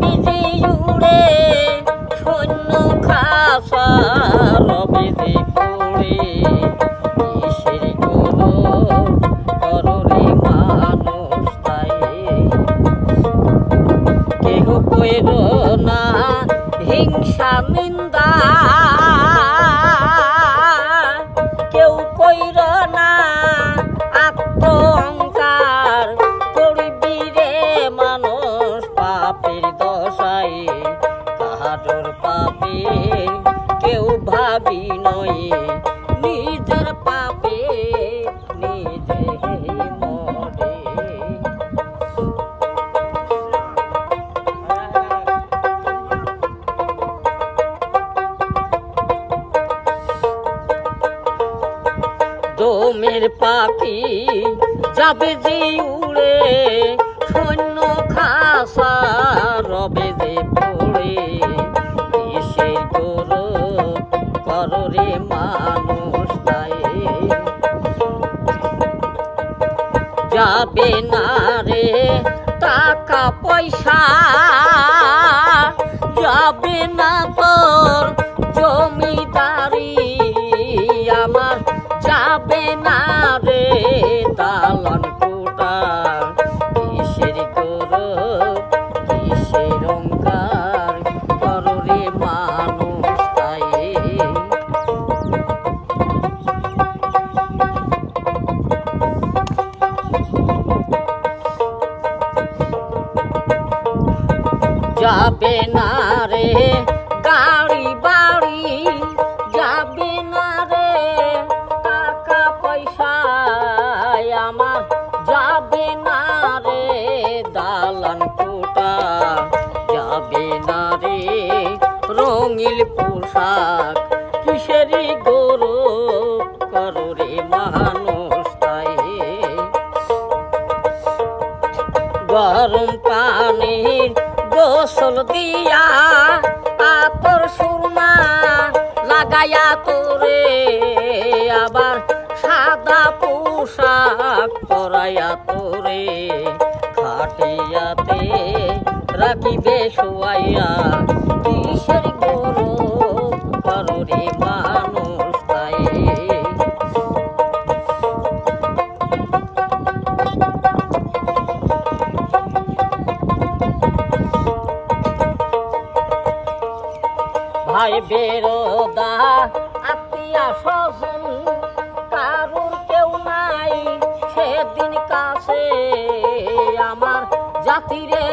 busy উড়ে সৈন্য খাসা রবে যে পড়ে কিসের কররে মানুষ তাই কেহ কইর না হিংসা নিন্দা কেউ কইর না আত্ম অহংকার করবি রে মানুষ পাপের দশায় কাহার পাপে কেউ ভাবি নয় নিজের পাপে নিজে মরে দমের পাখি যাবে যে উড়ে সৈন্য খাসা রবে যে পড়ে কিসের কররে মানুষ তাই যাবে না রে টাকা পয়সা যাবে না তোর জমিদারি আমার যাবে না রে দালান কোটা কিসের কিসের অহংকার কররে মানুষ তাই যাবে না রে গাড়ি বাড়ি যাবে না রে টাকা পয়সা আমার যাবে না রে দালান কোটা যাবে না রে রঙিল পোশাক কিসেরই কররে মানুষ তাই গরম পানির গোসল দিয়া আতর সুরমা লাগাইয়া তোরে আবার সাদা পোশাক পরাইয়া তোরে খাটিয়াতে রাখিবে শোয়াইয়া কিসের কররে মানুষ তাই ভাই বেরোদা আত্মীয়া স্বজন কারুর কেউ নাই সেদিন কাছে আমার জাতিরে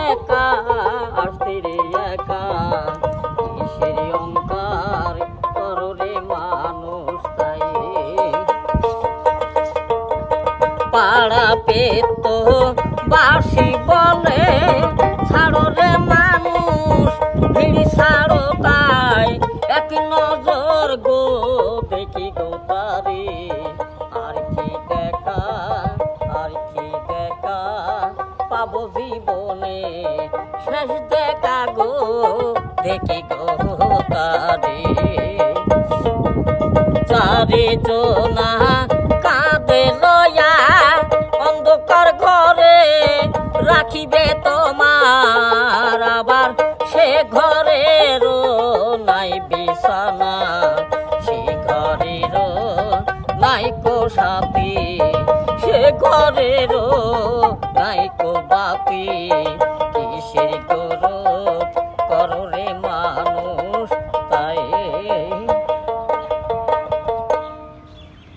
একা আসতিরে একা কিসের অহংকার কররে মানুষ তাই পাড়া পেত বাসি বলে ছাড়ো রে মানুষ ভিড় ছাড়ো তাই এক নজর গো দেখি গো তারে আর কি দেখা পাবো জীবনে শেষ দেখা গো দেখি গো তারে চারি জনা কাঁদে লয়া অন্ধকার ঘরে রাখিবে তোমার আবার সে ঘরের নাই বিছানা সে ঘরের নাই কো সাথী সে ঘরের নাই কো বাতি